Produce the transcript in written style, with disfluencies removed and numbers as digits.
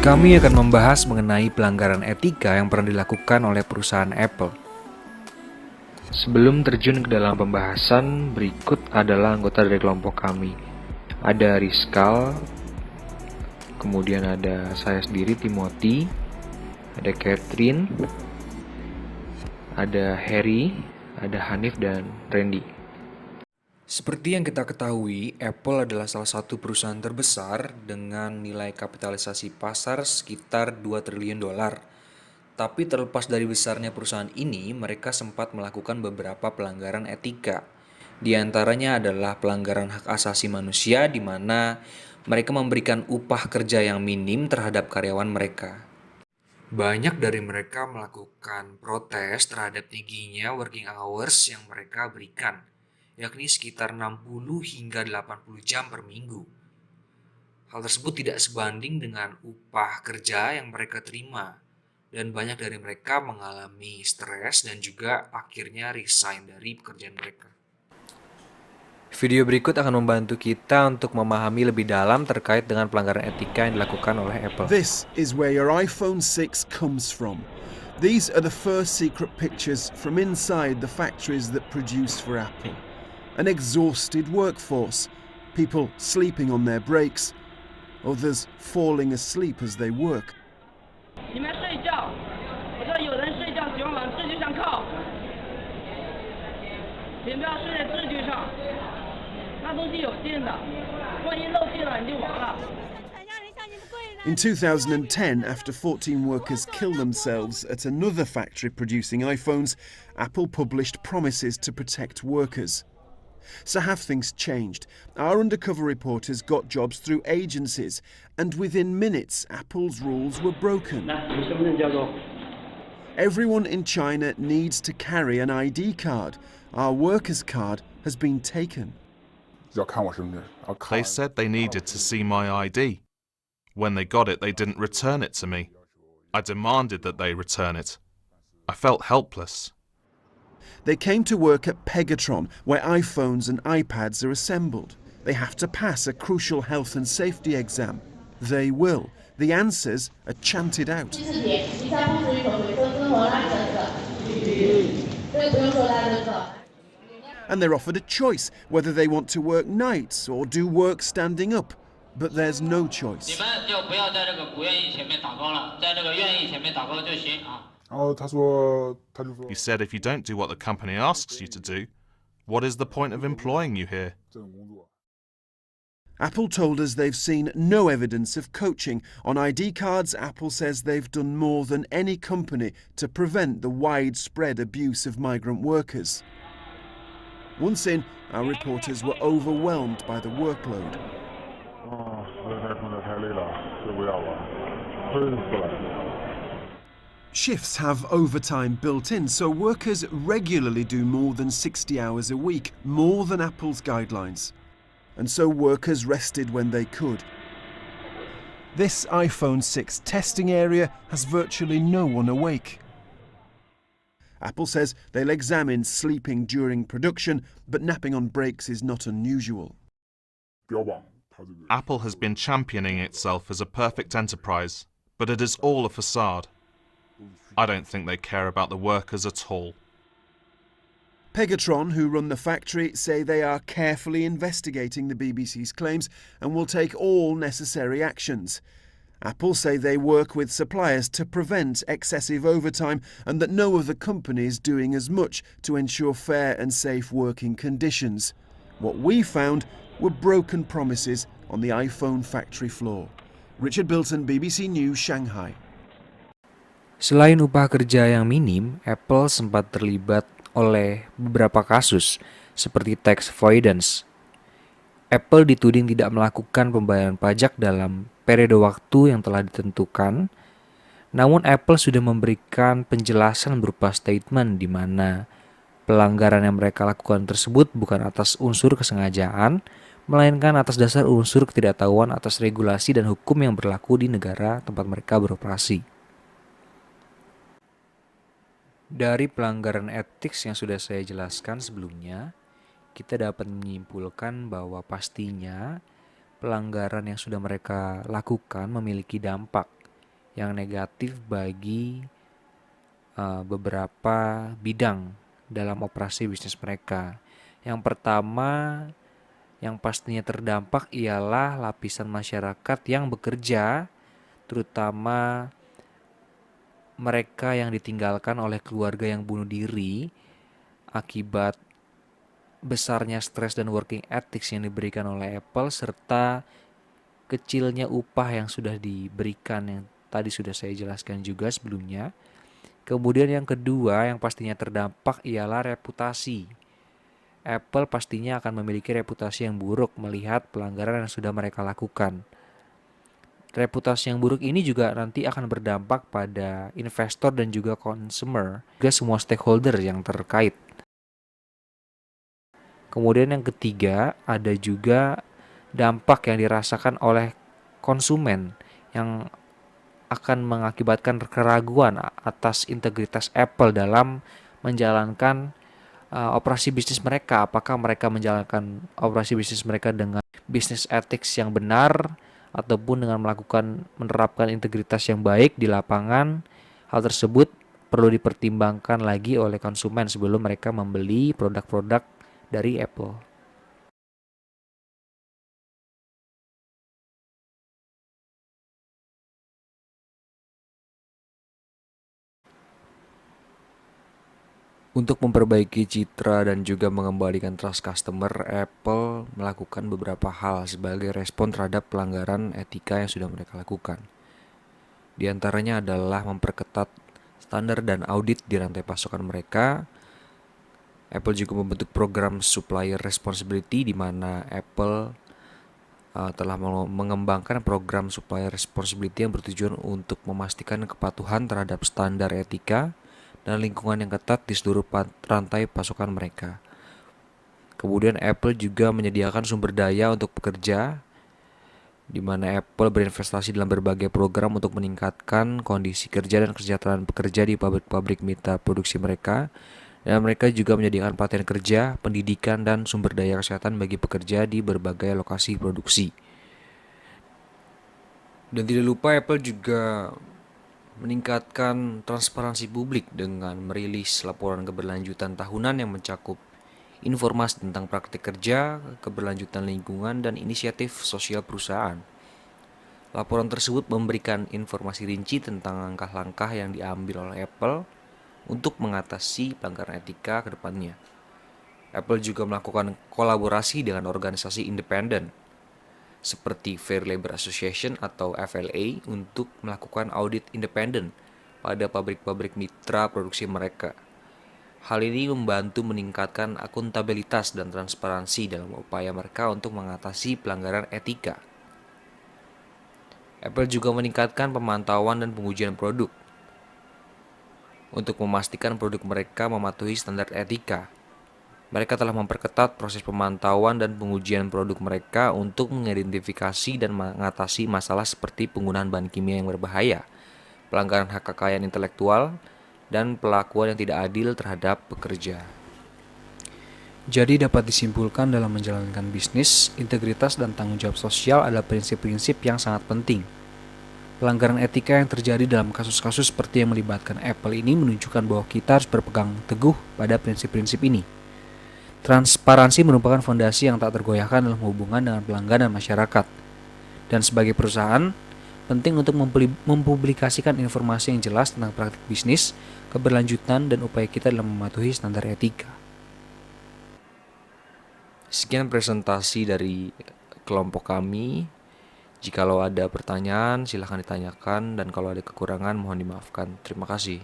Kami akan membahas mengenai pelanggaran etika yang pernah dilakukan oleh perusahaan Apple. Sebelum terjun ke dalam pembahasan, berikut adalah anggota dari kelompok kami. Ada Rizkal, kemudian ada saya sendiri, Timothy, ada Catherine, ada Harry, ada Hanif, dan Randy. Seperti yang kita ketahui, Apple adalah salah satu perusahaan terbesar dengan nilai kapitalisasi pasar sekitar 2 triliun dolar. Tapi terlepas dari besarnya perusahaan ini, mereka sempat melakukan beberapa pelanggaran etika. Di antaranya adalah pelanggaran hak asasi manusia di mana mereka memberikan upah kerja yang minim terhadap karyawan mereka. Banyak dari mereka melakukan protes terhadap tingginya working hours yang mereka berikan, yakni sekitar 60 hingga 80 jam per minggu. Hal tersebut tidak sebanding dengan upah kerja yang mereka terima, dan banyak dari mereka mengalami stres dan juga akhirnya resign dari pekerjaan mereka. Video berikut akan membantu kita untuk memahami lebih dalam terkait dengan pelanggaran etika yang dilakukan oleh Apple. This is where your iPhone 6 comes from. These are the first secret pictures from inside the factories that produce for Apple. An exhausted workforce, people sleeping on their breaks, others falling asleep as they work. 你们睡觉，我说有人睡觉喜欢往字据上靠，你们不要睡在字据上，那东西有劲的，万一漏气了你就完了。 In 2010, after 14 workers killed themselves at another factory producing iPhones, Apple published promises to protect workers. So have things changed? Our undercover reporters got jobs through agencies, and within minutes, Apple's rules were broken. Everyone in China needs to carry an ID card. Our workers' card has been taken. They said they needed to see my ID. When they got it, they didn't return it to me. I demanded that they return it. I felt helpless. They came to work at Pegatron, where iPhones and iPads are assembled. They have to pass a crucial health and safety exam. They will. The answers are chanted out. And they're offered a choice whether they want to work nights or do work standing up. But there's no choice. He said if you don't do what the company asks you to do, what is the point of employing you here? Apple told us they've seen no evidence of coaching. On ID cards, Apple says they've done more than any company to prevent the widespread abuse of migrant workers. Once in, our reporters were overwhelmed by the workload. Shifts have overtime built in, so workers regularly do more than 60 hours a week, more than Apple's guidelines. And so workers rested when they could. This iPhone 6 testing area has virtually no one awake. Apple says they'll examine sleeping during production, but napping on breaks is not unusual. Apple has been championing itself as a perfect enterprise, but it is all a facade. I don't think they care about the workers at all. Pegatron, who run the factory, say they are carefully investigating the BBC's claims and will take all necessary actions. Apple say they work with suppliers to prevent excessive overtime and that no other company is doing as much to ensure fair and safe working conditions. What we found were broken promises on the iPhone factory floor. Richard Bilton, BBC News, Shanghai. Selain upah kerja yang minim, Apple sempat terlibat oleh beberapa kasus seperti tax avoidance. Apple dituding tidak melakukan pembayaran pajak dalam periode waktu yang telah ditentukan. Namun Apple sudah memberikan penjelasan berupa statement di mana pelanggaran yang mereka lakukan tersebut bukan atas unsur kesengajaan, melainkan atas dasar unsur ketidaktahuan atas regulasi dan hukum yang berlaku di negara tempat mereka beroperasi. Dari pelanggaran etik yang sudah saya jelaskan sebelumnya, kita dapat menyimpulkan bahwa pastinya pelanggaran yang sudah mereka lakukan memiliki dampak, yang negatif bagi beberapa bidang dalam operasi bisnis mereka. Yang pertama, yang pastinya terdampak ialah lapisan masyarakat yang bekerja, terutama mereka yang ditinggalkan oleh keluarga yang bunuh diri akibat besarnya stres dan working ethics yang diberikan oleh Apple, serta kecilnya upah yang sudah diberikan yang tadi sudah saya jelaskan juga sebelumnya. Kemudian yang kedua yang pastinya terdampak ialah reputasi. Apple pastinya akan memiliki reputasi yang buruk melihat pelanggaran yang sudah mereka lakukan. Reputasi yang buruk ini juga nanti akan berdampak pada investor dan juga consumer, juga semua stakeholder yang terkait. Kemudian yang ketiga, ada juga dampak yang dirasakan oleh konsumen yang akan mengakibatkan keraguan atas integritas Apple dalam menjalankan operasi bisnis mereka. Apakah mereka menjalankan operasi bisnis mereka dengan bisnis ethics yang benar ataupun dengan menerapkan integritas yang baik di lapangan. Hal tersebut perlu dipertimbangkan lagi oleh konsumen sebelum mereka membeli produk-produk dari Apple. Untuk memperbaiki citra dan juga mengembalikan trust customer, Apple melakukan beberapa hal sebagai respon terhadap pelanggaran etika yang sudah mereka lakukan. Di antaranya adalah memperketat standar dan audit di rantai pasokan mereka. Apple juga membentuk program supplier responsibility di mana Apple telah mengembangkan program supplier responsibility yang bertujuan untuk memastikan kepatuhan terhadap standar etika dan lingkungan yang ketat di seluruh rantai pasokan mereka. Kemudian Apple juga menyediakan sumber daya untuk pekerja, di mana Apple berinvestasi dalam berbagai program untuk meningkatkan kondisi kerja dan kesejahteraan pekerja di pabrik-pabrik mitra produksi mereka. Dan mereka juga menyediakan pelatihan kerja, pendidikan, dan sumber daya kesehatan bagi pekerja di berbagai lokasi produksi. Dan tidak lupa Apple juga meningkatkan transparansi publik dengan merilis laporan keberlanjutan tahunan yang mencakup informasi tentang praktik kerja, keberlanjutan lingkungan, dan inisiatif sosial perusahaan. Laporan tersebut memberikan informasi rinci tentang langkah-langkah yang diambil oleh Apple untuk mengatasi pelanggaran etika ke depannya. Apple juga melakukan kolaborasi dengan organisasi independen seperti Fair Labor Association atau FLA untuk melakukan audit independen pada pabrik-pabrik mitra produksi mereka. Hal ini membantu meningkatkan akuntabilitas dan transparansi dalam upaya mereka untuk mengatasi pelanggaran etika. Apple juga meningkatkan pemantauan dan pengujian produk untuk memastikan produk mereka mematuhi standar etika. Mereka telah memperketat proses pemantauan dan pengujian produk mereka untuk mengidentifikasi dan mengatasi masalah seperti penggunaan bahan kimia yang berbahaya, pelanggaran hak kekayaan intelektual, dan perlakuan yang tidak adil terhadap pekerja. Jadi dapat disimpulkan dalam menjalankan bisnis, integritas dan tanggung jawab sosial adalah prinsip-prinsip yang sangat penting. Pelanggaran etika yang terjadi dalam kasus-kasus seperti yang melibatkan Apple ini menunjukkan bahwa kita harus berpegang teguh pada prinsip-prinsip ini. Transparansi merupakan fondasi yang tak tergoyahkan dalam hubungan dengan pelanggan dan masyarakat. Dan sebagai perusahaan, penting untuk mempublikasikan informasi yang jelas tentang praktik bisnis, keberlanjutan, dan upaya kita dalam mematuhi standar etika. Sekian presentasi dari kelompok kami. Jikalau ada pertanyaan, silahkan ditanyakan, dan kalau ada kekurangan mohon dimaafkan. Terima kasih.